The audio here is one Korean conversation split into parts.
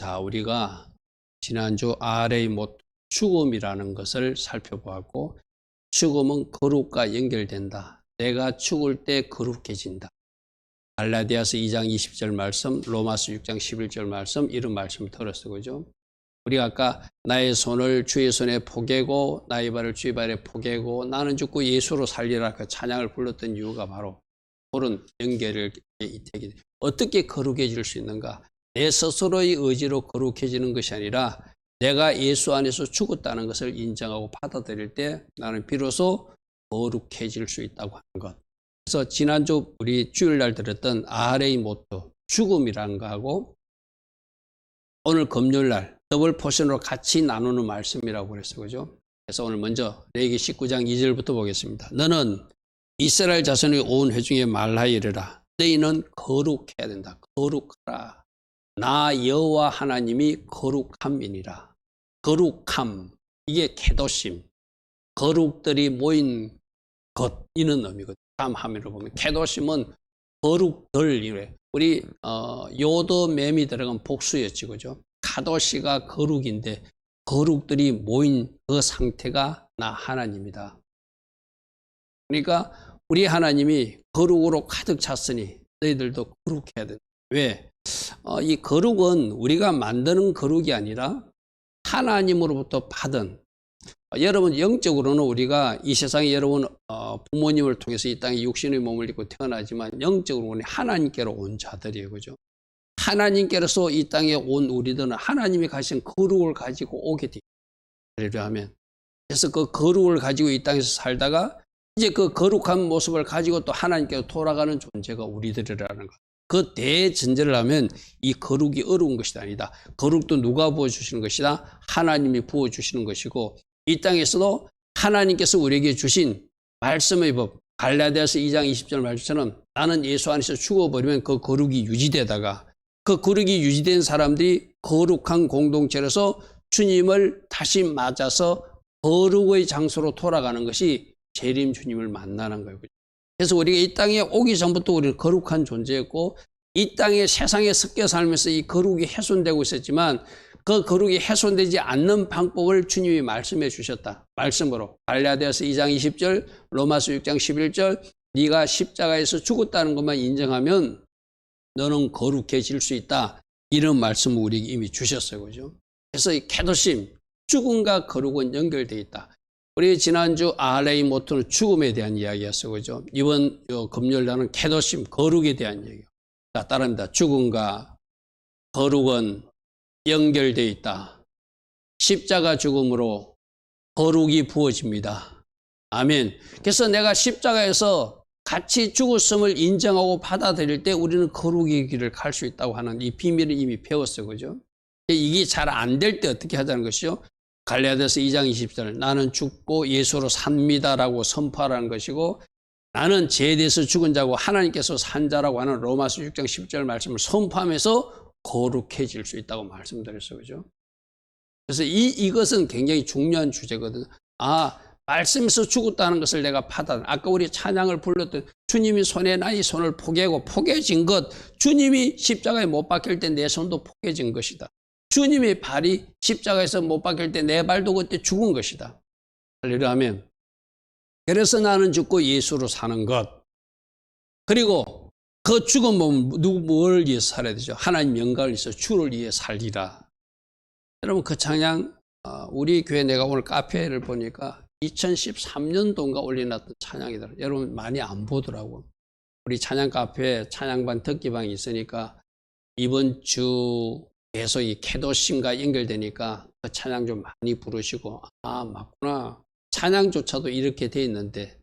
자, 우리가 지난주 RA 못 죽음이라는 것을 살펴보았고, 죽음은 거룩과 연결된다. 내가 죽을 때 거룩해진다. 갈라디아서 2장 20절 말씀, 로마서 6장 11절 말씀, 이런 말씀을 들었어요. 그죠? 우리가 아까 나의 손을 주의 손에 포개고 나의 발을 주의 발에 포개고 나는 죽고 예수로 살리라 그 찬양을 불렀던 이유가 바로 그런 연결을 이태기. 어떻게 거룩해질 수 있는가? 내 스스로의 의지로 거룩해지는 것이 아니라 내가 예수 안에서 죽었다는 것을 인정하고 받아들일 때 나는 비로소 거룩해질 수 있다고 하는 것. 그래서 지난주 우리 주일날 들었던 RA 모토 죽음이라는 거하고 오늘 금요일날 더블 포션으로 같이 나누는 말씀이라고 그랬어요. 그죠? 그래서 오늘 먼저 레위기 19장 2절부터 보겠습니다. 너는 이스라엘 자손의 온 회중에 말하이르라. 너희는 거룩해야 된다. 거룩하라. 나 여호와 하나님이 거룩함이니라. 거룩함, 이게 케도심, 거룩들이 모인 것, 이는 의미거든요. 다음 화면을 보면 케도심은 거룩들, 이래. 우리 요더 맴이 들어간 복수였지, 그죠? 카도시가 거룩인데 거룩들이 모인 그 상태가 나 하나님이다. 그러니까 우리 하나님이 거룩으로 가득 찼으니 너희들도 거룩해야 된다. 왜? 이 거룩은 우리가 만드는 거룩이 아니라 하나님으로부터 받은, 여러분 영적으로는 우리가 이 세상에 여러분 부모님을 통해서 이 땅에 육신의 몸을 입고 태어나지만 영적으로는 하나님께로 온 자들이에요. 그죠? 하나님께로서 이 땅에 온 우리들은 하나님이 가신 거룩을 가지고 오게 돼요. 하면 그래서 그 거룩을 가지고 이 땅에서 살다가 이제 그 거룩한 모습을 가지고 또 하나님께로 돌아가는 존재가 우리들이라는 것. 그 대전제를 하면 이 거룩이 어려운 것이 아니다. 거룩도 누가 부어주시는 것이다? 하나님이 부어주시는 것이고 이 땅에서도 하나님께서 우리에게 주신 말씀의 법, 갈라디아서 2장 20절 말씀처럼 나는 예수 안에서 죽어버리면 그 거룩이 유지되다가 그 거룩이 유지된 사람들이 거룩한 공동체로서 주님을 다시 맞아서 거룩의 장소로 돌아가는 것이 재림 주님을 만나는 거예요. 그래서 우리가 이 땅에 오기 전부터 우리는 거룩한 존재였고 이 땅에 세상에 섞여 살면서 이 거룩이 훼손되고 있었지만 그 거룩이 훼손되지 않는 방법을 주님이 말씀해 주셨다. 말씀으로 갈라디아서 2장 20절, 로마서 6장 11절 네가 십자가에서 죽었다는 것만 인정하면 너는 거룩해질 수 있다. 이런 말씀을 우리에게 이미 주셨어요. 그죠? 그래서 이 케도심, 죽음과 거룩은 연결되어 있다. 우리 지난주 RA 모토는 죽음에 대한 이야기였어요. 그죠? 이번 금요일 날은 케도심, 거룩에 대한 얘기예요. 자, 따라합니다. 죽음과 거룩은 연결되어 있다. 십자가 죽음으로 거룩이 부어집니다. 아멘. 그래서 내가 십자가에서 같이 죽었음을 인정하고 받아들일 때 우리는 거룩의 길을 갈 수 있다고 하는 이 비밀을 이미 배웠어요. 그죠? 이게 잘 안 될 때 어떻게 하자는 것이죠? 갈라디아서 2장 20절 나는 죽고 예수로 삽니다라고 선포하라는 것이고 나는 죄에 대해서 죽은 자고 하나님께서 산 자라고 하는 로마서 6장 10절 말씀을 선포하면서 거룩해질 수 있다고 말씀드렸어요. 그죠? 그래서 이것은 굉장히 중요한 주제거든요. 말씀에서 죽었다는 것을 내가 아까 우리 찬양을 불렀던 주님이 손에 나의 손을 포개고 포개진 것, 주님이 십자가에 못 박힐 때 내 손도 포개진 것이다. 주님의 발이 십자가에서 못 박힐 때 내 발도 그때 죽은 것이다. 할렐루야 하면 그래서 나는 죽고 예수로 사는 것. 그리고 그 죽음은 뭘 위해서 살아야 되죠? 하나님 영광을 위해서 주를 위해 살리라. 여러분 그 찬양 우리 교회 내가 오늘 카페를 보니까 2013년도인가 올려놨던 찬양이더라고요. 여러분 많이 안 보더라고. 우리 찬양 카페에 찬양반 듣기방이 있으니까 이번 주 계속 이 케도심과 연결되니까 그 찬양 좀 많이 부르시고 맞구나. 찬양조차도 이렇게 돼 있는데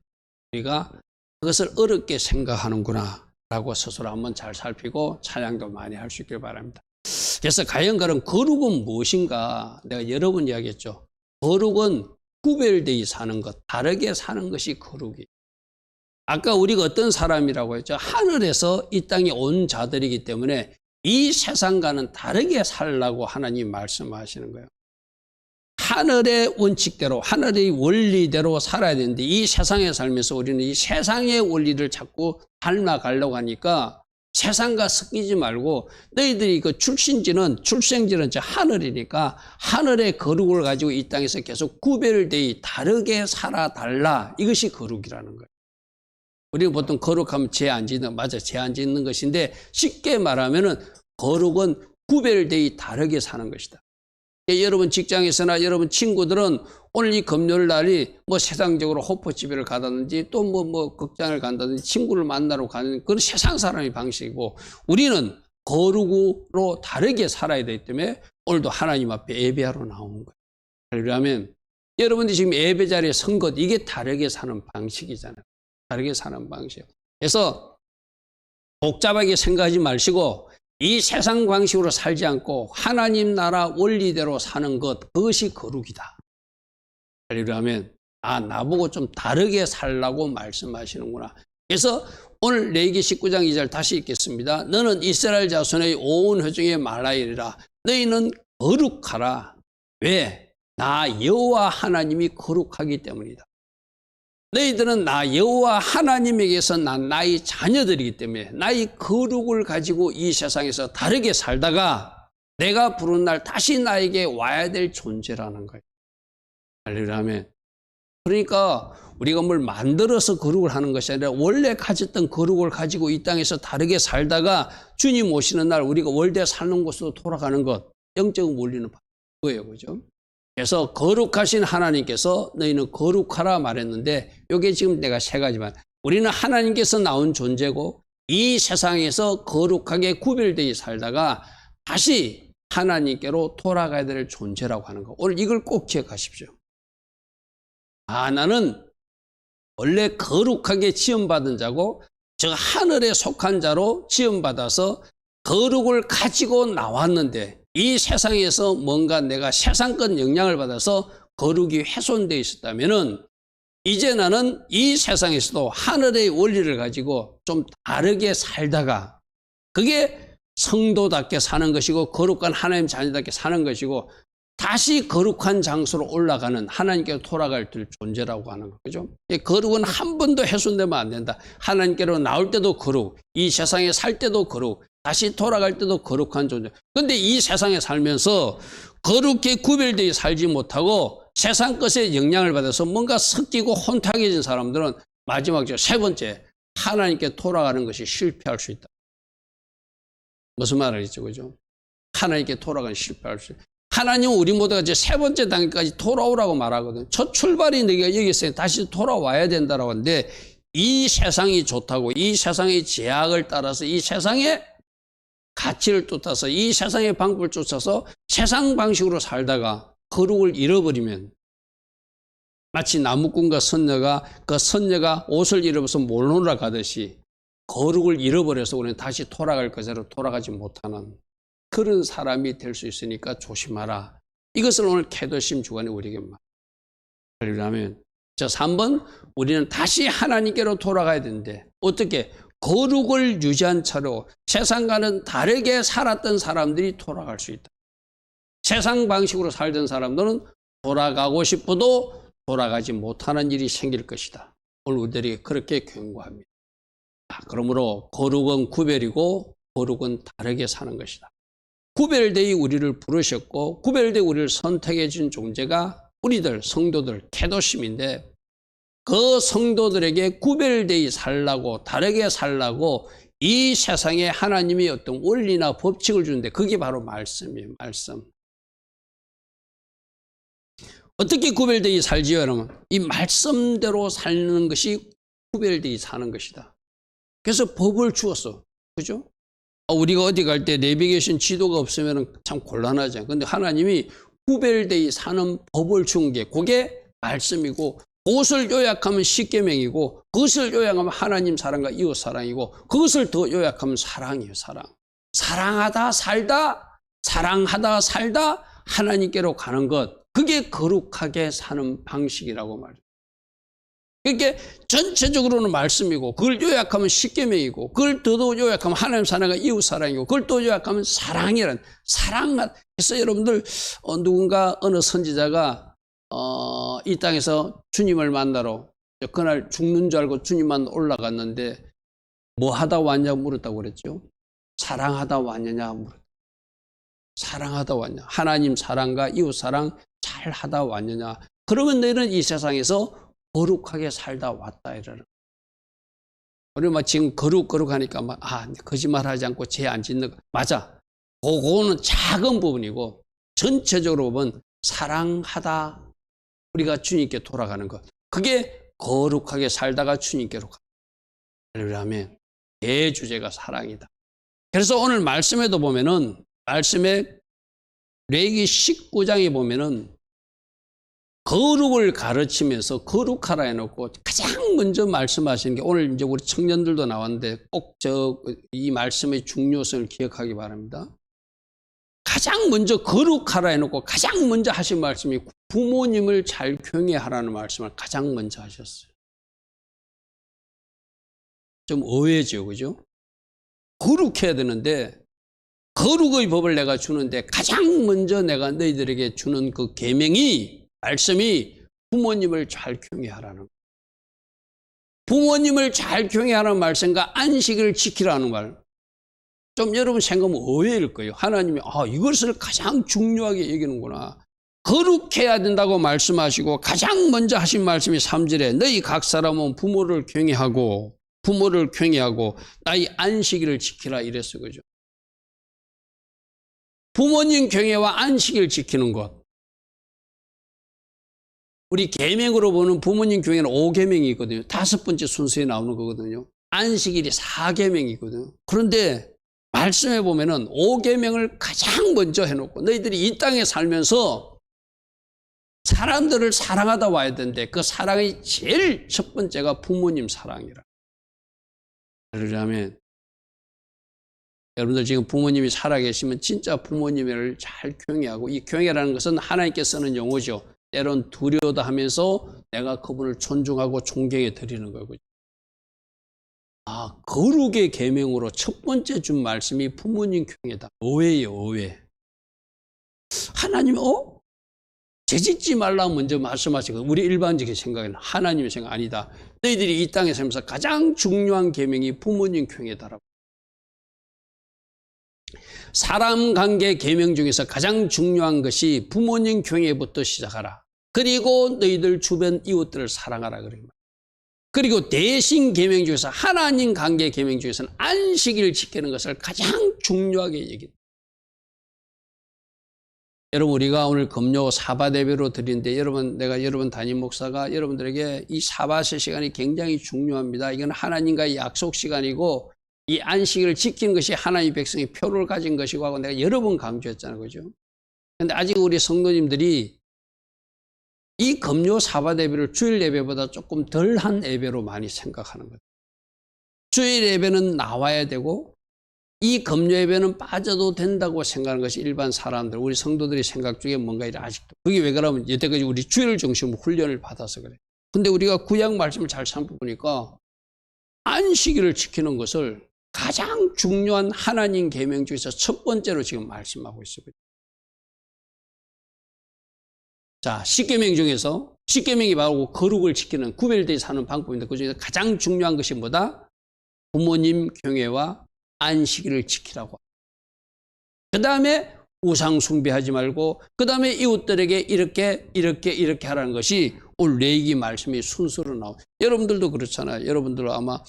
우리가 그것을 어렵게 생각하는구나 라고 스스로 한번 잘 살피고 찬양도 많이 할 수 있길 바랍니다. 그래서 과연 그럼 거룩은 무엇인가? 내가 여러 번 이야기했죠. 거룩은 구별되어 사는 것, 다르게 사는 것이 거룩이에요. 아까 우리가 어떤 사람이라고 했죠? 하늘에서 이 땅에 온 자들이기 때문에 이 세상과는 다르게 살라고 하나님 말씀하시는 거예요. 하늘의 원칙대로, 하늘의 원리대로 살아야 되는데 이 세상에 살면서 우리는 이 세상의 원리를 자꾸 닮아가려고 하니까 세상과 섞이지 말고 너희들이 그 출생지는 저 하늘이니까 하늘의 거룩을 가지고 이 땅에서 계속 구별되이 다르게 살아달라. 이것이 거룩이라는 거예요. 우리가 보통 거룩하면 죄 안 짓는, 맞아, 죄 안 짓는 것인데 쉽게 말하면은 거룩은 구별되이 다르게 사는 것이다. 여러분 직장에서나 여러분 친구들은 오늘 이 금요일 날이 뭐 세상적으로 호프집을 가다든지 또 뭐 극장을 간다든지 친구를 만나러 가는 그런 세상 사람의 방식이고 우리는 거룩으로 다르게 살아야 되기 때문에 오늘도 하나님 앞에 예배하러 나오는 거예요. 그러면 여러분들이 지금 예배 자리에 선 것 이게 다르게 사는 방식이잖아요. 다르게 사는 방식. 그래서 복잡하게 생각하지 마시고 이 세상 방식으로 살지 않고 하나님 나라 원리대로 사는 것 그것이 거룩이다. 그러면 나보고 좀 다르게 살라고 말씀하시는구나. 그래서 오늘 레위기 19장 2절 다시 읽겠습니다. 너는 이스라엘 자손의 온 회중에 말하이리라. 너희는 거룩하라. 왜? 나 여호와 하나님이 거룩하기 때문이다. 너희들은 나 여호와 하나님에게서 난 나의 자녀들이기 때문에 나의 거룩을 가지고 이 세상에서 다르게 살다가 내가 부른 날 다시 나에게 와야 될 존재라는 거예요. 할렐루야. 그러니까 우리가 뭘 만들어서 거룩을 하는 것이 아니라 원래 가졌던 거룩을 가지고 이 땅에서 다르게 살다가 주님 오시는 날 우리가 원래 사는 곳으로 돌아가는 것, 영적 원리는 그거예요. 그죠? 그래서 거룩하신 하나님께서 너희는 거룩하라 말했는데 이게 지금 내가 세 가지만 우리는 하나님께서 나온 존재고 이 세상에서 거룩하게 구별되어 살다가 다시 하나님께로 돌아가야 될 존재라고 하는 거. 오늘 이걸 꼭 기억하십시오. 나는 원래 거룩하게 지음받은 자고 저 하늘에 속한 자로 지음받아서 거룩을 가지고 나왔는데 이 세상에서 뭔가 내가 세상권 영향을 받아서 거룩이 훼손되어 있었다면은 이제 나는 이 세상에서도 하늘의 원리를 가지고 좀 다르게 살다가 그게 성도답게 사는 것이고 거룩한 하나님 자녀답게 사는 것이고 다시 거룩한 장소로 올라가는 하나님께로 돌아갈 존재라고 하는 거죠. 거룩은 한 번도 훼손되면 안 된다. 하나님께로 나올 때도 거룩, 이 세상에 살 때도 거룩, 다시 돌아갈 때도 거룩한 존재. 그런데 이 세상에 살면서 거룩히 구별되어 살지 못하고 세상 것에 영향을 받아서 뭔가 섞이고 혼탁해진 사람들은 마지막 세 번째 하나님께 돌아가는 것이 실패할 수 있다. 무슨 말이겠죠, 그죠? 하나님께 돌아가는 실패할 수 있다. 하나님은 우리 모두가 이제 세 번째 단계까지 돌아오라고 말하거든. 첫 출발이 네가 여기 있으니 다시 돌아와야 된다라고 하는데 이 세상이 좋다고 이 세상의 제약을 따라서 이 세상의 가치를 쫓아서 이 세상의 방법을 쫓아서 세상 방식으로 살다가 거룩을 잃어버리면 마치 나무꾼과 선녀가 그 선녀가 옷을 잃어버려서 몰로라 가듯이 거룩을 잃어버려서 우리는 다시 돌아갈 것으로 돌아가지 못하는 그런 사람이 될 수 있으니까 조심하라. 이것을 오늘 케도심 주간에 우리에게 말하려면 자 3번 우리는 다시 하나님께로 돌아가야 되는데 어떻게? 거룩을 유지한 채로 세상과는 다르게 살았던 사람들이 돌아갈 수 있다. 세상 방식으로 살던 사람들은 돌아가고 싶어도 돌아가지 못하는 일이 생길 것이다. 오늘 우리들이 그렇게 경고합니다. 그러므로 거룩은 구별이고 거룩은 다르게 사는 것이다. 구별되이 우리를 부르셨고 구별되이 우리를 선택해 준 존재가 우리들 성도들 케도심인데 그 성도들에게 구별되이 살라고 다르게 살라고 이 세상에 하나님이 어떤 원리나 법칙을 주는데 그게 바로 말씀이에요. 말씀. 어떻게 구별되이 살지요? 여러분? 이 말씀대로 사는 것이 구별되이 사는 것이다. 그래서 법을 주었어. 그죠? 우리가 어디 갈 때 내비게이션 지도가 없으면 참 곤란하죠. 그런데 하나님이 구별되이 사는 법을 준 게 그게 말씀이고 그것을 요약하면 십계명이고 그것을 요약하면 하나님 사랑과 이웃 사랑이고 그것을 더 요약하면 사랑이에요. 사랑. 사랑하다 살다 사랑하다 살다 하나님께로 가는 것 그게 거룩하게 사는 방식이라고 말해요. 그게 전체적으로는 말씀이고 그걸 요약하면 십계명이고 그걸 더 요약하면 하나님 사랑과 이웃 사랑이고 그걸 또 요약하면 사랑이란 사랑. 그래서 여러분들 누군가 어느 선지자가 이 땅에서 주님을 만나러 그날 죽는 줄 알고 주님 만나 올라갔는데 뭐 하다 왔냐고 물었다고 그랬죠. 사랑하다 왔느냐 물었다. 사랑하다 왔냐. 하나님 사랑과 이웃 사랑 잘 하다 왔느냐. 그러면 너희는 이 세상에서 거룩하게 살다 왔다 이러는. 우리 지금 거룩하니까 거짓말하지 않고 죄 안 짓는 거 맞아. 그거는 작은 부분이고 전체적으로 보면 사랑하다 우리가 주님께 돌아가는 것. 그게 거룩하게 살다가 주님께로 가. 그러면 대주제가 사랑이다. 그래서 오늘 말씀에도 보면은 말씀에 레위기 19장에 보면은 거룩을 가르치면서 거룩하라 해놓고 가장 먼저 말씀하시는 게 오늘 이제 우리 청년들도 나왔는데 꼭 이 말씀의 중요성을 기억하기 바랍니다. 가장 먼저 거룩하라 해놓고 가장 먼저 하신 말씀이 부모님을 잘 경외하라는 말씀을 가장 먼저 하셨어요. 좀 의외죠, 그죠? 거룩해야 되는데 거룩의 법을 내가 주는데 가장 먼저 내가 너희들에게 주는 그 계명이 말씀이 부모님을 잘 경외하라는 거예요. 부모님을 잘 경외하라는 말씀과 안식을 지키라는 말. 좀 여러분 생각하면 의외일 거예요. 하나님이 이것을 가장 중요하게 여기는구나. 거룩해야 된다고 말씀하시고 가장 먼저 하신 말씀이 3절에 너희 각 사람은 부모를 경외하고 나의 안식일을 지키라 이랬어요. 그죠? 부모님 경외와 안식일 지키는 것. 우리 계명으로 보는 부모님 경외는 5계명이 있거든요. 5번째 순서에 나오는 거거든요. 안식일이 4계명이거든요. 그런데 말씀해 보면은 5계명을 가장 먼저 해놓고 너희들이 이 땅에 살면서 사람들을 사랑하다 와야 되는데 그 사랑의 제일 첫 번째가 부모님 사랑이라. 그러려면 여러분들 지금 부모님이 살아계시면 진짜 부모님을 잘 경외하고 이 경외라는 것은 하나님께 쓰는 용어죠. 때론 두려워다 하면서 내가 그분을 존중하고 존경해 드리는 거고요. 거룩의 계명으로 첫 번째 준 말씀이 부모님 경외다. 의외예요, 의외. 하나님이 죄짓지 말라 먼저 말씀하시고 우리 일반적인 생각에는 하나님의 생각 아니다. 너희들이 이 땅에 살면서 가장 중요한 계명이 부모님 경외다라고. 사람 관계 계명 중에서 가장 중요한 것이 부모님 경외부터 시작하라. 그리고 너희들 주변 이웃들을 사랑하라 그래요. 그리고 대신 계명 중에서 하나님 관계 계명 중에서는 안식일 지키는 것을 가장 중요하게 얘기합니다. 여러분 우리가 오늘 금요 사bat 예배로 드리는데 내가 여러분 담임 목사가 여러분들에게 이 사bat의 시간이 굉장히 중요합니다. 이건 하나님과의 약속 시간이고 이 안식일을 지키는 것이 하나님의 백성이 표를 가진 것이고 하고 내가 여러 번 강조했잖아요. 그죠? 그런데 아직 우리 성도님들이 이 금요 사bat 예배를 주일 예배보다 조금 덜한 예배로 많이 생각하는 거예요. 주일 예배는 나와야 되고 이 금요 예배는 빠져도 된다고 생각하는 것이 일반 사람들, 우리 성도들이 생각 중에 뭔가 아직도. 그게 왜 그러면 여태까지 우리 주일 중심으로 훈련을 받아서 그래. 근데 우리가 구약 말씀을 잘 살펴보니까 안식일을 지키는 것을 가장 중요한 하나님 계명 중에서 첫 번째로 지금 말씀하고 있어요. 자, 10계명 중에서 10계명이 바로 거룩을 지키는 구별되어 사는 방법인데 그 중에서 가장 중요한 것이 뭐다? 부모님 경외와 안식일을 지키라고. 그 다음에 우상 숭배하지 말고 그 다음에 이웃들에게 이렇게 하라는 것이 오늘 레위기 말씀이 순서로 나와요. 여러분들도 그렇잖아요. 여러분들 아마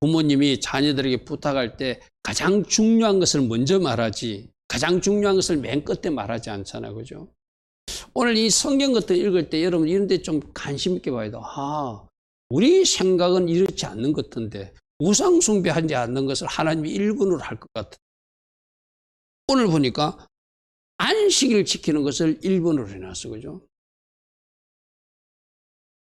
부모님이 자녀들에게 부탁할 때 가장 중요한 것을 먼저 말하지 가장 중요한 것을 맨 끝에 말하지 않잖아요. 그죠? 오늘 이 성경 같은 거 읽을 때 여러분 이런 데 좀 관심 있게 봐야 돼. 우리 생각은 이렇지 않는 것 같은데 우상 숭배하지 않는 것을 하나님이 1번으로 할 것 같아. 오늘 보니까 안식일 지키는 것을 1번으로 해놨어. 그죠?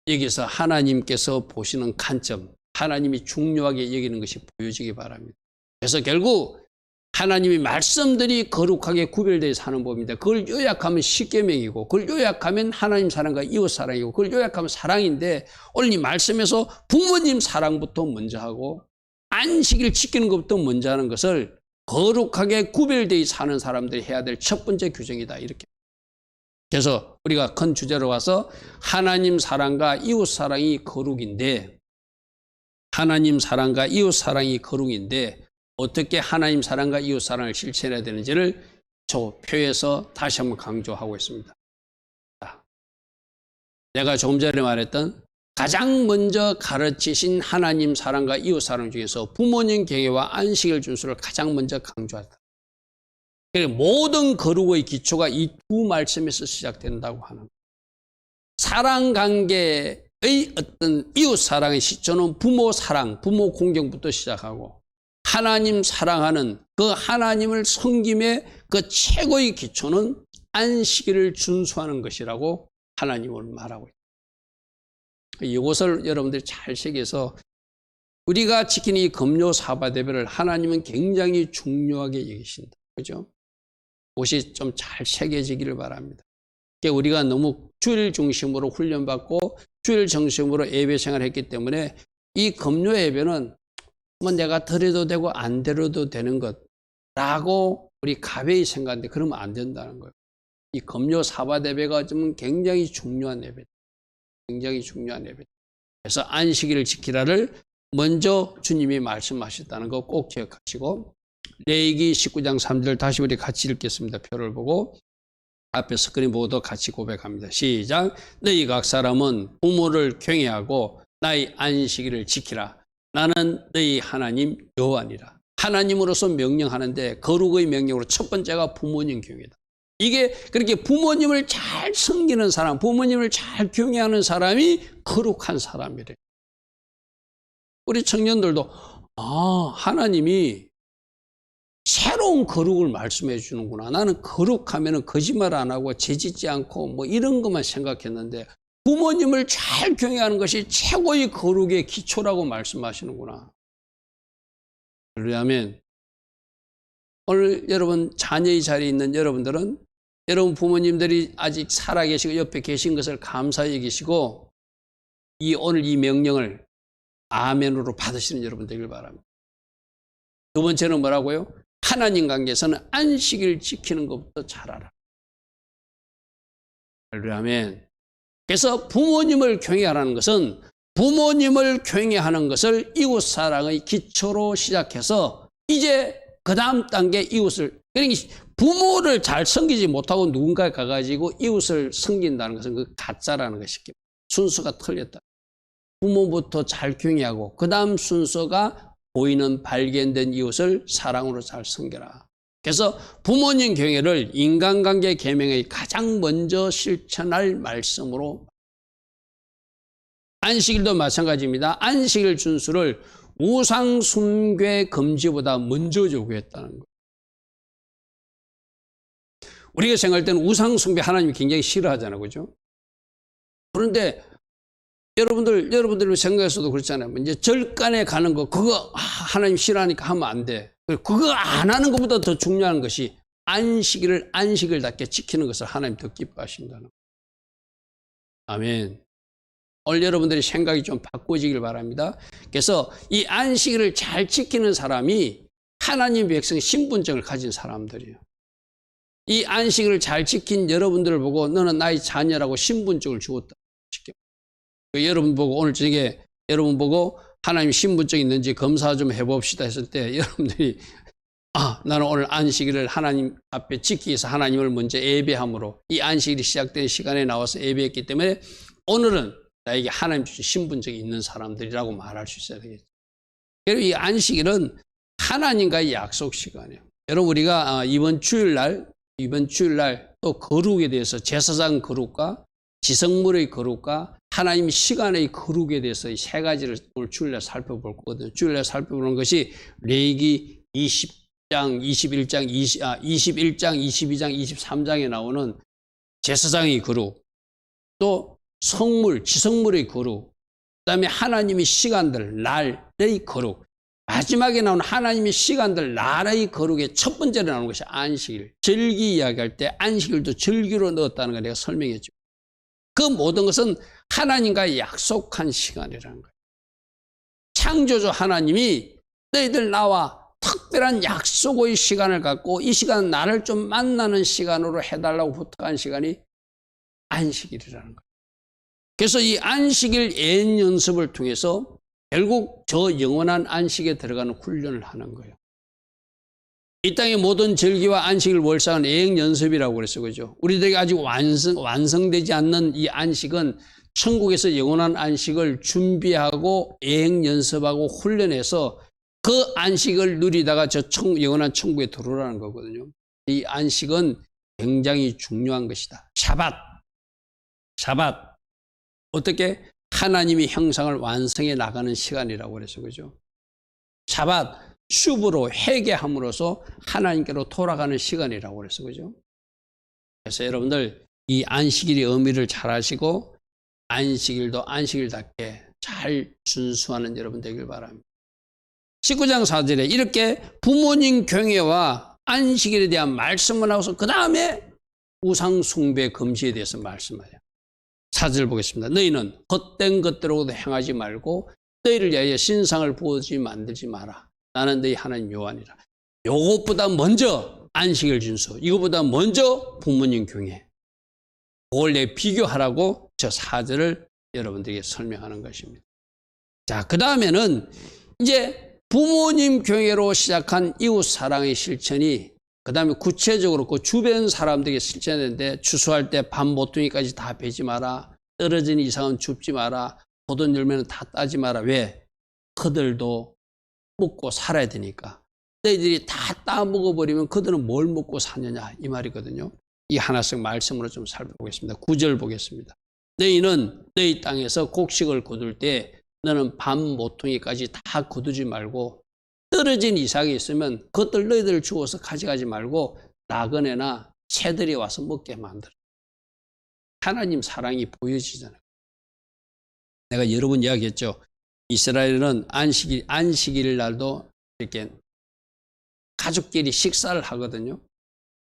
여기서 하나님께서 보시는 관점, 하나님이 중요하게 여기는 것이 보여지기 바랍니다. 그래서 결국 하나님의 말씀들이 거룩하게 구별되어 사는 법입니다. 그걸 요약하면 10계명이고 그걸 요약하면 하나님 사랑과 이웃 사랑이고 그걸 요약하면 사랑인데 오늘 이 말씀에서 부모님 사랑부터 먼저 하고 안식일 지키는 것부터 먼저 하는 것을 거룩하게 구별되어 사는 사람들이 해야 될 첫 번째 규정이다. 이렇게. 그래서 우리가 큰 주제로 와서 하나님 사랑과 이웃 사랑이 거룩인데 하나님 사랑과 이웃 사랑이 거룩인데 어떻게 하나님 사랑과 이웃 사랑을 실천해야 되는지를 저 표에서 다시 한번 강조하고 있습니다. 내가 조금 전에 말했던 가장 먼저 가르치신 하나님 사랑과 이웃 사랑 중에서 부모님 경외와 안식일 준수를 가장 먼저 강조하다. 모든 거룩의 기초가 이 두 말씀에서 시작된다고 하는 거예요. 사랑 관계의 어떤 이웃 사랑의 시초는 부모 사랑, 부모 공경부터 시작하고 하나님 사랑하는 그 하나님을 섬김의 그 최고의 기초는 안식일을 준수하는 것이라고 하나님을 말하고 있습니다. 이것을 여러분들이 잘 새겨서 우리가 지키는 이 금요 사바대배를 하나님은 굉장히 중요하게 여기신다. 그죠? 그것이 좀 잘 새겨지기를 바랍니다. 우리가 너무 주일 중심으로 훈련받고 주일 중심으로 예배 생활을 했기 때문에 이 금요 예배는 뭐 내가 드려도 되고 안 드려도 되는 것라고 우리 가벼이 생각하는데 그러면 안 된다는 거예요. 이 금요 사bat 예배가 좀 굉장히 중요한 예배, 굉장히 중요한 예배. 그래서 안식일을 지키라를 먼저 주님이 말씀하셨다는 거 꼭 기억하시고 레위기 19장 3절 다시 우리 같이 읽겠습니다. 표를 보고 앞에 스크린 보고도 같이 고백합니다. 시작. 너희 각 사람은 부모를 경외하고 나의 안식일을 지키라. 나는 너희 하나님 여호와니라. 하나님으로서 명령하는데 거룩의 명령으로 첫 번째가 부모님 경외다. 이게 그렇게 부모님을 잘 섬기는 사람, 부모님을 잘 경외하는 사람이 거룩한 사람이래. 우리 청년들도 하나님이 새로운 거룩을 말씀해 주는구나. 나는 거룩하면 거짓말 안 하고 죄짓지 않고 뭐 이런 것만 생각했는데 부모님을 잘 경외하는 것이 최고의 거룩의 기초라고 말씀하시는구나. 그러면 오늘 여러분 자녀의 자리에 있는 여러분들은 여러분 부모님들이 아직 살아계시고 옆에 계신 것을 감사히 여기시고 오늘 이 명령을 아멘으로 받으시는 여러분 되길 바랍니다. 두 번째는 뭐라고요? 하나님 관계에서는 안식일 지키는 것부터 잘하라. 그러면 그래서 부모님을 경외하라는 것은 부모님을 경외하는 것을 이웃 사랑의 기초로 시작해서 이제 그 다음 단계 이웃을, 그러니까 부모를 잘 섬기지 못하고 누군가에 가가지고 이웃을 섬긴다는 것은 그 가짜라는 것이 순서가 틀렸다. 부모부터 잘 경외하고 그 다음 순서가 보이는 발견된 이웃을 사랑으로 잘 섬겨라. 그래서 부모님 경외를 인간관계 계명의 가장 먼저 실천할 말씀으로, 안식일도 마찬가지입니다. 안식일 준수를 우상 숭배 금지보다 먼저 요구했다는 거예요. 우리가 생각할 때는 우상 숭배 하나님이 굉장히 싫어하잖아요. 그죠? 그런데 여러분들 생각해서도 그렇잖아요. 이제 절간에 가는 거, 그거 하나님 싫어하니까 하면 안 돼. 그거 안 하는 것보다 더 중요한 것이 안식일답게 지키는 것을 하나님 더 기뻐하신다는 거예요. 아멘. 오늘 여러분들이 생각이 좀 바꿔지길 바랍니다. 그래서 이 안식일을 잘 지키는 사람이 하나님 백성 신분증을 가진 사람들이에요. 이 안식일을 잘 지킨 여러분들을 보고 너는 나의 자녀라고 신분증을 주었다. 여러분 보고 오늘 저녁에 여러분 보고 하나님 신분증 있는지 검사 좀 해봅시다 했을 때 여러분들이 나는 오늘 안식일을 하나님 앞에 지키기 위해서 하나님을 먼저 예배함으로 이 안식일이 시작된 시간에 나와서 예배했기 때문에 오늘은 나에게 하나님 주신 신분증이 있는 사람들이라고 말할 수 있어야 되겠죠. 그리고 이 안식일은 하나님과의 약속 시간이에요. 여러분 우리가 이번 주일날 또 거룩에 대해서 제사장 거룩과 지성물의 거룩과 하나님 시간의 거룩에 대해서 이 세 가지를 오늘 주일날 살펴볼 거거든요. 주일날 살펴보는 것이 레위기 20장, 21장, 22장, 23장에 나오는 제사장의 거룩, 또 성물, 지성물의 거룩, 그다음에 하나님의 시간들, 날의 거룩, 마지막에 나오는 하나님의 시간들, 날의 거룩의 첫 번째로 나오는 것이 안식일. 절기 이야기할 때 안식일도 절기로 넣었다는 걸 내가 설명했죠. 그 모든 것은 하나님과의 약속한 시간이라는 거예요. 창조주 하나님이 너희들 나와 특별한 약속의 시간을 갖고 이 시간은 나를 좀 만나는 시간으로 해달라고 부탁한 시간이 안식일이라는 거예요. 그래서 이 안식일 예언 연습을 통해서 결국 저 영원한 안식에 들어가는 훈련을 하는 거예요. 이 땅의 모든 절기와 안식을 월상은 예행 연습이라고 그랬어요. 그죠? 우리들에게 아직 완성되지 않는 이 안식은 천국에서 영원한 안식을 준비하고 예행 연습하고 훈련해서 그 안식을 누리다가 저 영원한 천국에 들어오라는 거거든요. 이 안식은 굉장히 중요한 것이다. 샤밧. 어떻게? 하나님이 형상을 완성해 나가는 시간이라고 그래서 그죠? 샤밧, 슈브로 회개함으로써 하나님께로 돌아가는 시간이라고 그래서 그죠? 그래서 여러분들 이 안식일의 의미를 잘 아시고 안식일도 안식일답게 잘 준수하는 여러분 되길 바랍니다. 19장 4절에 이렇게 부모님 경외와 안식일에 대한 말씀을 하고서 그 다음에 우상 숭배 금지에 대해서 말씀해요. 4절 보겠습니다. 너희는 헛된 것대로도 행하지 말고 너희를 위하여 신상을 부어주지 만들지 마라. 나는 너희 하나님 여호와니라. 요것보다 먼저 안식일 준수, 이것보다 먼저 부모님 경외. 그걸 내 비교하라고 저 4절을 여러분들에게 설명하는 것입니다. 자, 그 다음에는 이제 부모님 경외로 시작한 이웃 사랑의 실천이 그 다음에 구체적으로 그 주변 사람들에게 실천했는데 추수할 때 밥 모퉁이까지 다 베지 마라. 떨어진 이상은 줍지 마라. 포도 열매는 다 따지 마라. 왜? 그들도 먹고 살아야 되니까. 너희들이 다 따먹어버리면 그들은 뭘 먹고 사느냐 이 말이거든요. 이 하나씩 말씀으로 좀 살펴보겠습니다. 9절 보겠습니다. 너희는 너희 땅에서 곡식을 거둘 때 너는 밥 모퉁이까지 다 거두지 말고 떨어진 이삭이 있으면 그것들 너희들 주워서 가져가지 말고 나그네나 새들이 와서 먹게 만들어. 하나님 사랑이 보여지잖아요. 내가 여러 번 이야기했죠. 이스라엘은 안식일 날도 이렇게 가족끼리 식사를 하거든요.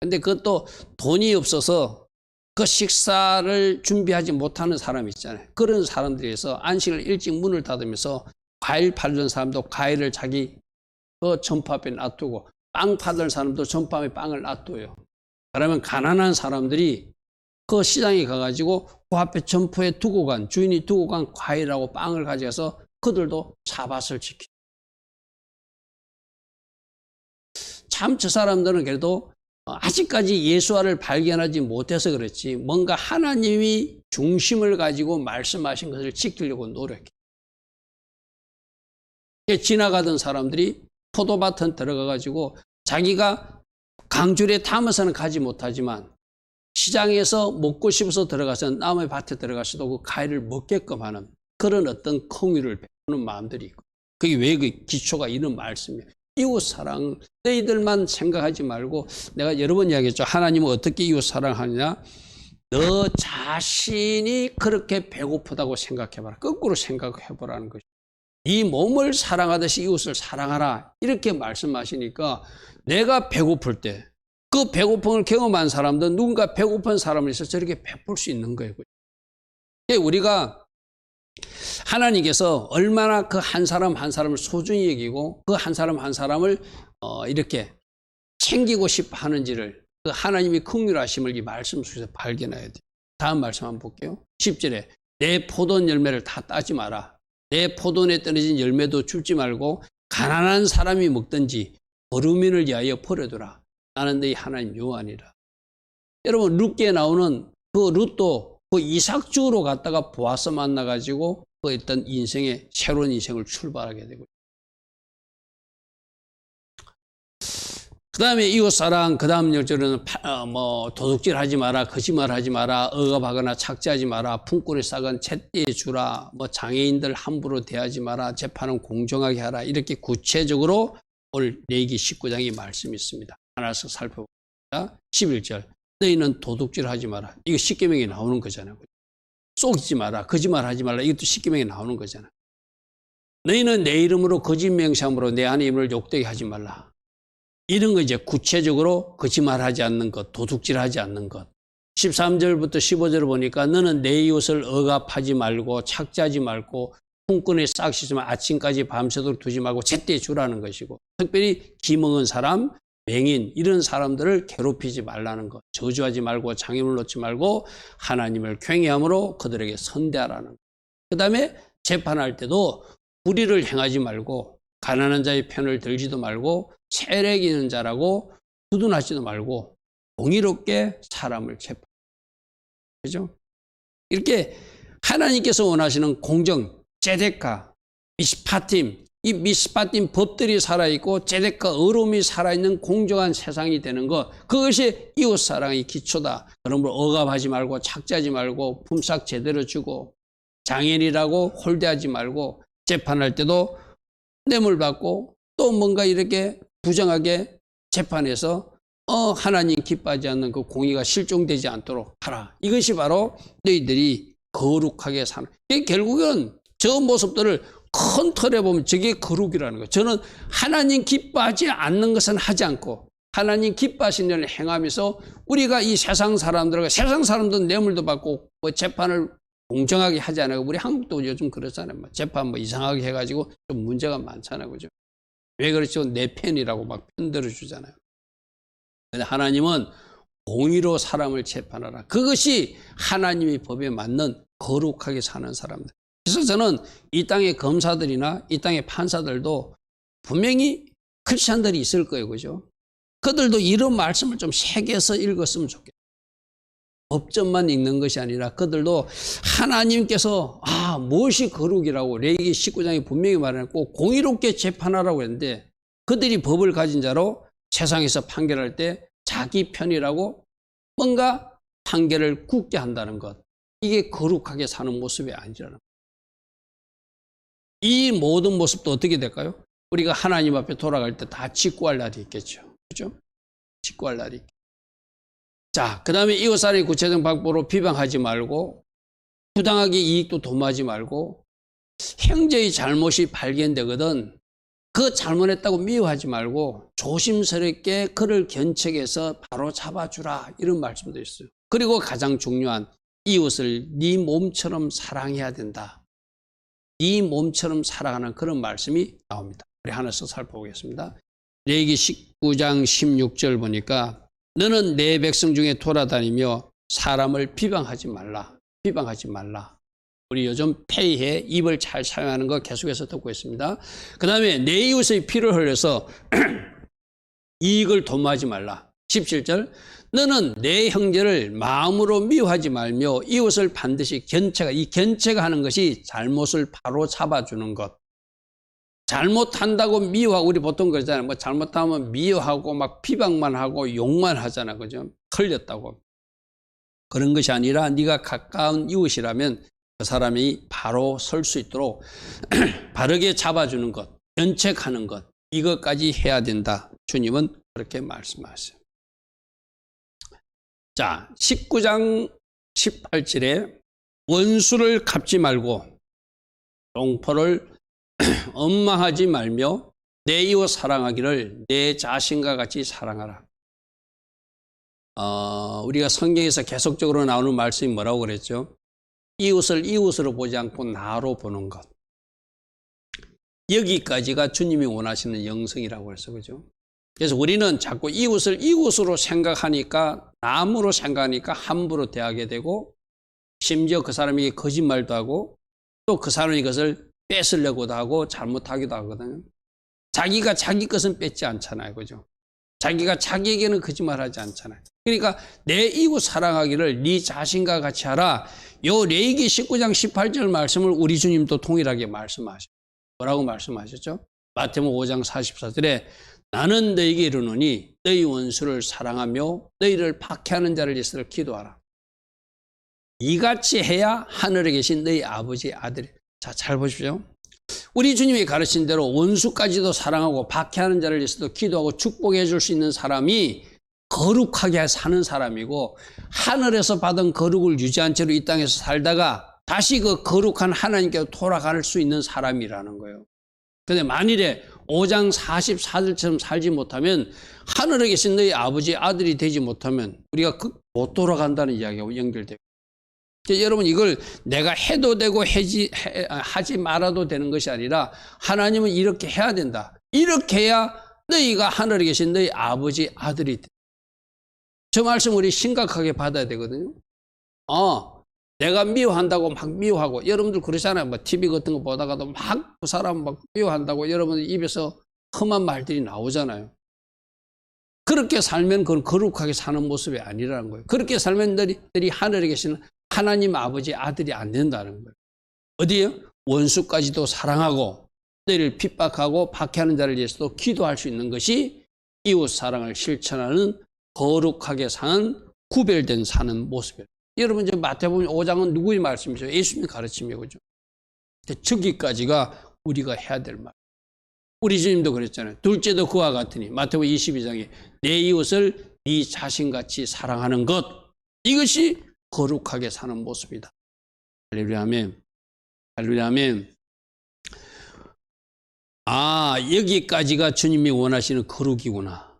근데 그것도 돈이 없어서 그 식사를 준비하지 못하는 사람이 있잖아요. 그런 사람들에서 안식일 일찍 문을 닫으면서 과일 팔던 사람도 과일을 자기 그 전파 앞에 놔두고 빵 팔던 사람도 전파 앞에 빵을 놔둬요. 그러면 가난한 사람들이 그 시장에 가가지고 그 앞에 점포에 두고 간 주인이 두고 간 과일하고 빵을 가져가서 그들도 샤밧을 지키. 참 저 사람들은 그래도 아직까지 예수화를 발견하지 못해서 그렇지 뭔가 하나님이 중심을 가지고 말씀하신 것을 지키려고 노력해. 지나가던 사람들이 포도밭은 들어가가지고 자기가 강줄에 담아서는 가지 못하지만 시장에서 먹고 싶어서 들어가서 남의 밭에 들어가서도 그 과일을 먹게끔 하는 그런 어떤 긍휼을 베푸는 마음들이 있고 그게 왜 그 기초가 이런 말씀이에요. 이웃 사랑 너희들만 생각하지 말고 내가 여러 번 이야기했죠. 하나님은 어떻게 이웃 사랑하느냐. 너 자신이 그렇게 배고프다고 생각해봐라. 거꾸로 생각해보라는 것이죠. 이 몸을 사랑하듯이 이웃을 사랑하라 이렇게 말씀하시니까 내가 배고플 때 그 배고픔을 경험한 사람들은 누군가 배고픈 사람을 있어서 저렇게 베풀 수 있는 거예요. 우리가 하나님께서 얼마나 그 한 사람 한 사람을 소중히 여기고 그 한 사람 한 사람을 이렇게 챙기고 싶어 하는지를 그 하나님이 긍휼하심을 이 말씀 속에서 발견해야 돼요. 다음 말씀 한번 볼게요. 10절에 내 포도 열매를 다 따지 마라. 내 포도원에 떨어진 열매도 줍지 말고 가난한 사람이 먹든지 어루민을 위하여 버려두라. 나는 너희 하나님 여호와니라. 여러분 룻기에 나오는 그 룻도 그 이삭주로 갔다가 보아스 만나가지고 그 어떤 인생의 새로운 인생을 출발하게 되고 그 다음에 이웃사랑 그 다음 열절은 도둑질하지 마라, 거짓말하지 마라, 억압하거나 착취하지 마라, 품꾼의 싹은 채띠에 주라, 장애인들 함부로 대하지 마라, 재판은 공정하게 하라. 이렇게 구체적으로 오늘 레위기 19장의 말씀이 있습니다. 하나씩 살펴봅니다. 11절 너희는 도둑질하지 마라. 이거 십계명에 나오는 거잖아요. 속이지 마라, 거짓말하지 말라. 이것도 십계명에 나오는 거잖아요. 너희는 내 이름으로 거짓 맹세함으로 내 아내 이름을 욕되게 하지 말라. 이런 거 이제 구체적으로 거짓말하지 않는 것, 도둑질하지 않는 것. 13절부터 15절을 보니까 너는 내 이웃을 억압하지 말고 착취하지 말고 품꾼의 싹 씻으면 아침까지 밤새도록 두지 말고 제때 주라는 것이고 특별히 기멍은 사람, 맹인 이런 사람들을 괴롭히지 말라는 것. 저주하지 말고 장애물 놓지 말고 하나님을 경외함으로 그들에게 선대하라는 것. 그 다음에 재판할 때도 불의를 행하지 말고 가난한 자의 편을 들지도 말고 세력 있는 자라고 두둔하지도 말고 공의롭게 사람을 재판. 그죠? 이렇게 하나님께서 원하시는 공정, 제데카, 미스파팀, 이 미스파팀 법들이 살아있고 제데카 의로움이 살아있는 공정한 세상이 되는 것, 그것이 이웃사랑의 기초다. 그러므로 억압하지 말고 착지하지 말고 품삯 제대로 주고 장애인이라고 홀대하지 말고 재판할 때도 뇌물 받고 또 뭔가 이렇게 부정하게 재판해서 하나님 기뻐하지 않는 그 공의가 실종되지 않도록 하라. 이것이 바로 너희들이 거룩하게 사는. 결국은 저 모습들을 큰 틀에 보면 저게 거룩이라는 거예요. 저는 하나님 기뻐하지 않는 것은 하지 않고 하나님 기뻐하시는 일을 행하면서 우리가 이 세상 사람들과 세상 사람들은 뇌물도 받고 뭐 재판을 공정하게 하지 않아요. 우리 한국도 요즘 그렇잖아요. 재판 뭐 이상하게 해가지고 좀 문제가 많잖아요. 그죠? 왜 그렇죠? 내 편이라고 막 편들어 주잖아요. 근데 하나님은 공의로 사람을 재판하라. 그것이 하나님의 법에 맞는 거룩하게 사는 사람들. 그래서 저는 이 땅의 검사들이나 이 땅의 판사들도 분명히 크리스찬들이 있을 거예요. 그죠? 그들도 이런 말씀을 좀 새겨서 읽었으면 좋겠어요. 법전만 읽는 것이 아니라 그들도 하나님께서 무엇이 거룩이라고 레위기 19장에 분명히 말해놓고 공의롭게 재판하라고 했는데 그들이 법을 가진 자로 세상에서 판결할 때 자기 편이라고 뭔가 판결을 굳게 한다는 것. 이게 거룩하게 사는 모습이 아니라는 거예요. 이 모든 모습도 어떻게 될까요? 우리가 하나님 앞에 돌아갈 때 다 직구할 날이 있겠죠. 그죠? 직구할 날이 있겠죠. 자, 그 다음에 이웃사람의 구체적 방법으로 비방하지 말고 부당하게 이익도 도모하지 말고 형제의 잘못이 발견되거든 그 잘못했다고 미워하지 말고 조심스럽게 그를 견책해서 바로 잡아주라 이런 말씀도 있어요. 그리고 가장 중요한 이웃을 네 몸처럼 사랑해야 된다. 네 몸처럼 사랑하는 그런 말씀이 나옵니다. 우리 하나씩 살펴보겠습니다. 레위기 19장 16절 보니까 너는 내 백성 중에 돌아다니며 사람을 비방하지 말라. 비방하지 말라. 우리 요즘 폐해 입을 잘 사용하는 거 계속해서 듣고 있습니다. 그 다음에 내 이웃의 피를 흘려서 이익을 도모하지 말라. 17절 너는 내 형제를 마음으로 미워하지 말며 이웃을 반드시 이 견책하는 것이 잘못을 바로 잡아주는 것. 잘못한다고 미워하고 우리 보통 그러잖아요. 뭐 잘못하면 미워하고 막 비방만 하고 욕만 하잖아. 그죠? 틀렸다고. 그런 것이 아니라 네가 가까운 이웃이라면 그 사람이 바로 설 수 있도록 바르게 잡아주는 것, 견책하는 것 이것까지 해야 된다. 주님은 그렇게 말씀하세요. 자, 19장 18절에 원수를 갚지 말고 동포를 원망하지 말며 내 이웃 사랑하기를 내 자신과 같이 사랑하라. 우리가 성경에서 계속적으로 나오는 말씀이 뭐라고 그랬죠? 이웃을 이웃으로 보지 않고 나로 보는 것. 여기까지가 주님이 원하시는 영성이라고 해서 그죠? 그래서 우리는 자꾸 이웃을 이웃으로 생각하니까 남으로 생각하니까 함부로 대하게 되고 심지어 그 사람에게 거짓말도 하고 또 그 사람이 그것을 뺏으려고도 하고 잘못하기도 하거든요. 자기가 자기 것은 뺏지 않잖아요. 그죠? 자기가 자기에게는 거짓말하지 않잖아요. 그러니까 내 이웃 사랑하기를 네 자신과 같이 하라. 요 레위기 19장 18절 말씀을 우리 주님도 동일하게 말씀하셨죠. 뭐라고 말씀하셨죠? 마태복음 5장 44절에 나는 너에게 이르노니 너희 원수를 사랑하며 너희를 박해하는 자를 위해서 기도하라. 이같이 해야 하늘에 계신 너희 아버지 아들이. 자, 잘 보십시오. 우리 주님이 가르친 대로 원수까지도 사랑하고 박해하는 자를 위해서도 기도하고 축복해 줄 수 있는 사람이 거룩하게 사는 사람이고 하늘에서 받은 거룩을 유지한 채로 이 땅에서 살다가 다시 그 거룩한 하나님께로 돌아갈 수 있는 사람이라는 거예요. 그런데 만일에 5장 44절처럼 살지 못하면 하늘에 계신 너희 아버지 아들이 되지 못하면 우리가 못 돌아간다는 이야기하고 연결돼요. 여러분 이걸 내가 해도 되고 하지 말아도 되는 것이 아니라 하나님은 이렇게 해야 된다. 이렇게 해야 너희가 하늘에 계신 너희 아버지 아들이 돼. 저 말씀 우리 심각하게 받아야 되거든요. 내가 미워한다고 막 미워하고, 여러분들 그러잖아요. 뭐 TV 같은 거 보다가도 막 그 사람 막 미워한다고 여러분들 입에서 험한 말들이 나오잖아요. 그렇게 살면 그건 거룩하게 사는 모습이 아니라는 거예요. 그렇게 살면 너희들이 하늘에 계시는 하나님 아버지의 아들이 안 된다는 거예요. 어디요? 원수까지도 사랑하고 너희를 핍박하고 박해하는 자를 위해서도 기도할 수 있는 것이 이웃 사랑을 실천하는 거룩하게 사는 구별된 사는 모습이에요. 여러분 이제 마태복음 5장은 누구의 말씀이죠? 예수님의 가르침이에요. 그죠? 저기까지가 우리가 해야 될 말. 우리 주님도 그랬잖아요. 둘째도 그와 같으니 마태복음 22장에 내 이웃을 네 자신같이 사랑하는 것, 이것이 거룩하게 사는 모습이다. 할렐루야 아멘. 할렐루야 아멘. 아, 여기까지가 주님이 원하시는 거룩이구나.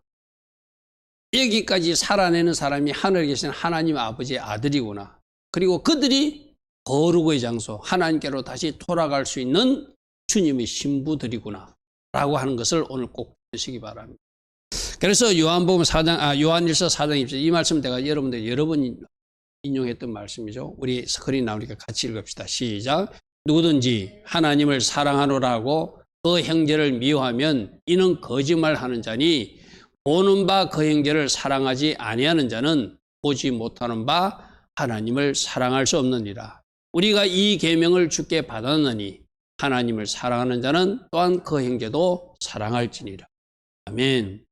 여기까지 살아내는 사람이 하늘에 계신 하나님 아버지의 아들이구나. 그리고 그들이 거룩의 장소, 하나님께로 다시 돌아갈 수 있는 주님의 신부들이구나 라고 하는 것을 오늘 꼭 보시기 바랍니다. 그래서 요한일서 4장 20절, 이 말씀 내가 여러분들 여러 번 인용했던 말씀이죠. 우리 스크린 나오니까 같이 읽읍시다. 시작. 누구든지 하나님을 사랑하노라고 그 형제를 미워하면 이는 거짓말하는 자니 보는 바 그 형제를 사랑하지 아니하는 자는 보지 못하는 바 하나님을 사랑할 수 없느니라. 우리가 이 계명을 주께 받았느니 하나님을 사랑하는 자는 또한 그 형제도 사랑할지니라. 아멘.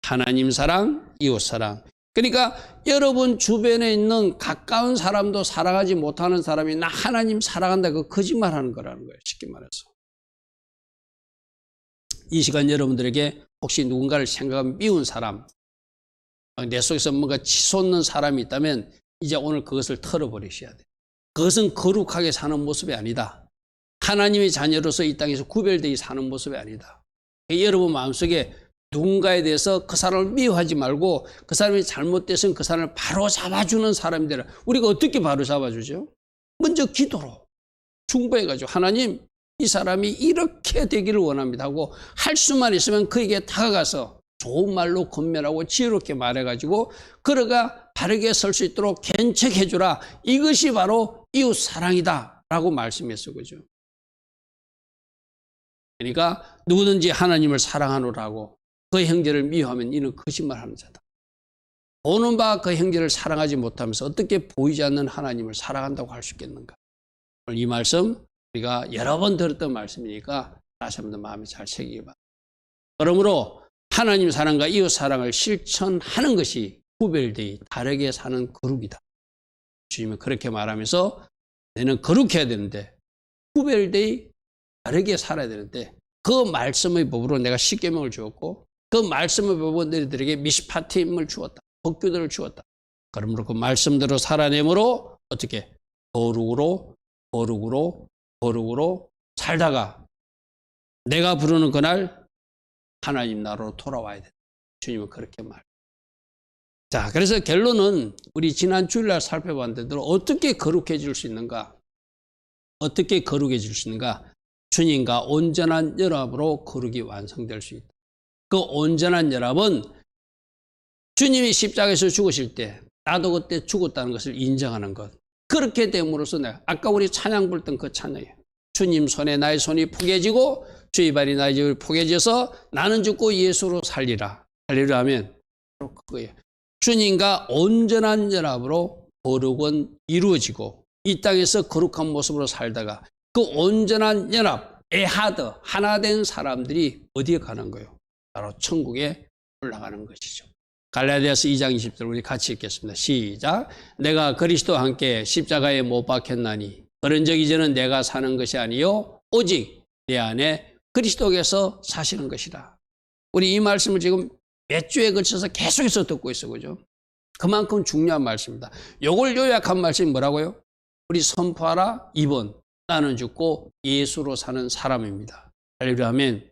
하나님 사랑, 이웃 사랑. 그러니까 여러분 주변에 있는 가까운 사람도 사랑하지 못하는 사람이 나 하나님 사랑한다, 그 거짓말하는 거라는 거예요. 쉽게 말해서. 이 시간 여러분들에게 혹시 누군가를 생각하면 미운 사람, 내 속에서 뭔가 치솟는 사람이 있다면 이제 오늘 그것을 털어버리셔야 돼요. 그것은 거룩하게 사는 모습이 아니다. 하나님의 자녀로서 이 땅에서 구별되어 사는 모습이 아니다. 여러분 마음속에 누군가에 대해서 그 사람을 미워하지 말고 그 사람이 잘못돼서는 그 사람을 바로 잡아주는 사람이 되라. 우리가 어떻게 바로 잡아주죠? 먼저 기도로 중보해가지고 하나님, 이 사람이 이렇게 되기를 원합니다 하고 할 수만 있으면 그에게 다가가서 좋은 말로 권면하고 지혜롭게 말해가지고 그러가 바르게 설 수 있도록 견책해 주라. 이것이 바로 이웃 사랑이다 라고 말씀했어. 그죠? 그러니까 누구든지 하나님을 사랑하노라고 그 형제를 미워하면 이는 거짓말하는 자다. 보는 바 그 형제를 사랑하지 못하면서 어떻게 보이지 않는 하나님을 사랑한다고 할 수 있겠는가? 오늘 이 말씀 우리가 여러 번 들었던 말씀이니까 다시 한번 마음에 잘 새기기 바랍니다. 그러므로 하나님 사랑과 이웃 사랑을 실천하는 것이 구별되이 다르게 사는 거룩이다. 주님은 그렇게 말하면서 너는 거룩해야 되는데 구별되이 다르게 살아야 되는데 그 말씀의 법으로 내가 십계명을 주었고 그 말씀의 법으로 너희들에게 미시파팀을 주었다. 법규들을 주었다. 그러므로 그 말씀대로 살아내므로 어떻게 거룩으로 살다가 내가 부르는 그날 하나님 나라로 돌아와야 된다. 주님은 그렇게 말. 자, 그래서 결론은 우리 지난 주일날 살펴봤는데 어떻게 거룩해질 수 있는가? 어떻게 거룩해질 수 있는가? 주님과 온전한 연합으로 거룩이 완성될 수 있다. 그 온전한 연합은 주님이 십자가에서 죽으실 때 나도 그때 죽었다는 것을 인정하는 것. 그렇게 됨으로써 내가 아까 우리 찬양 불던 그 찬양이에요. 주님 손에 나의 손이 포개지고 주의 발이 나의 집을 포개져서 나는 죽고 예수로 살리라. 할렐루야 하면 바로 그거예요. 주님과 온전한 연합으로 거룩은 이루어지고 이 땅에서 거룩한 모습으로 살다가 그 온전한 연합, 에하드, 하나 된 사람들이 어디에 가는 거예요? 바로 천국에 올라가는 것이죠. 갈라디아서 2장 20절 우리 같이 읽겠습니다. 시작. 내가 그리스도와 함께 십자가에 못 박혔나니 그런 적 이제는 내가 사는 것이 아니요 오직 내 안에 그리스도께서 사시는 것이다. 우리 이 말씀을 지금 몇 주에 걸쳐서 계속해서 듣고 있어. 그죠? 그만큼 중요한 말씀입니다. 요걸 요약한 말씀이 뭐라고요? 우리 선포하라 2번. 나는 죽고 예수로 사는 사람입니다. 할렐루야 아멘.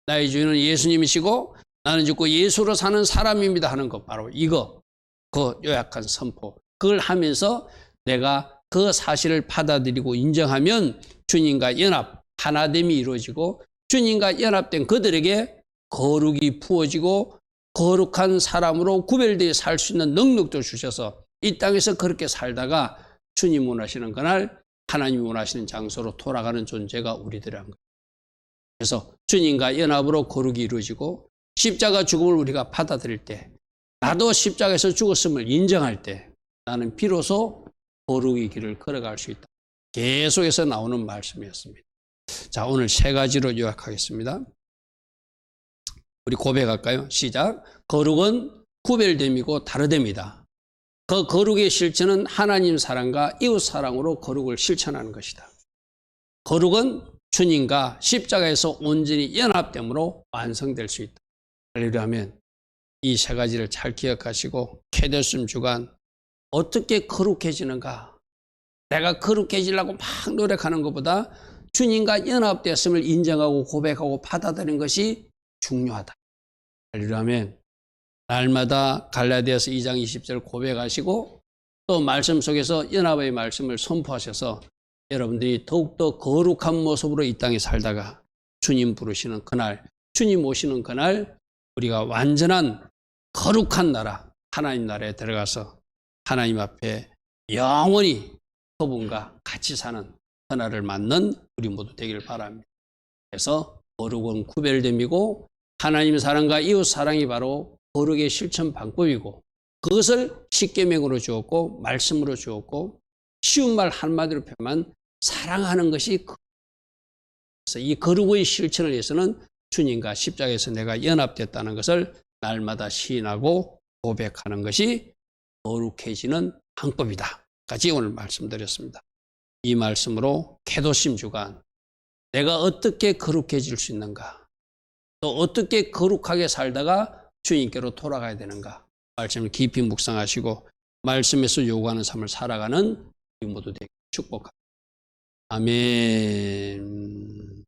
나의 주인은 예수님이시고 나는 죽고 예수로 사는 사람입니다 하는 것, 바로 이거, 그 요약한 선포. 그걸 하면서 내가 그 사실을 받아들이고 인정하면 주님과 연합, 하나됨이 이루어지고 주님과 연합된 그들에게 거룩이 부어지고 거룩한 사람으로 구별되어 살 수 있는 능력도 주셔서 이 땅에서 그렇게 살다가 주님 원하시는 그날 하나님이 원하시는 장소로 돌아가는 존재가 우리들이란 거예요. 그래서 주님과 연합으로 거룩이 이루어지고 십자가 죽음을 우리가 받아들일 때, 나도 십자가에서 죽었음을 인정할 때 나는 비로소 거룩의 길을 걸어갈 수 있다. 계속해서 나오는 말씀이었습니다. 자, 오늘 세 가지로 요약하겠습니다. 우리 고백할까요? 시작. 거룩은 구별됨이고 다르됨이다. 그 거룩의 실천은 하나님 사랑과 이웃 사랑으로 거룩을 실천하는 것이다. 거룩은 주님과 십자가에서 온전히 연합됨으로 완성될 수 있다. 할렐루야면 이 세 가지를 잘 기억하시고 케데스움 주간 어떻게 거룩해지는가? 내가 거룩해지려고 막 노력하는 것보다 주님과 연합됐음을 인정하고 고백하고 받아들이는 것이 중요하다. 할렐루야면 날마다 갈라디아서 2장 20절 고백하시고 또 말씀 속에서 연합의 말씀을 선포하셔서 여러분들이 더욱더 거룩한 모습으로 이 땅에 살다가 주님 부르시는 그날, 주님 오시는 그날 우리가 완전한 거룩한 나라, 하나님 나라에 들어가서 하나님 앞에 영원히 그분과 같이 사는 그날을 맞는 우리 모두 되기를 바랍니다. 그래서 거룩은 구별됨이고 하나님 사랑과 이웃 사랑이 바로 거룩의 실천 방법이고 그것을 십계명으로 주었고 말씀으로 주었고 쉬운 말 한마디로 표현하면 사랑하는 것이 그래서 이 거룩의 실천을 위해서는 주님과 십자가에서 내가 연합됐다는 것을 날마다 시인하고 고백하는 것이 거룩해지는 방법이다. 까지 오늘 말씀드렸습니다. 이 말씀으로 케도심 주간 내가 어떻게 거룩해질 수 있는가? 또 어떻게 거룩하게 살다가 주님께로 돌아가야 되는가? 말씀을 깊이 묵상하시고 말씀에서 요구하는 삶을 살아가는 우리 모두 되게 축복합니다. 아멘.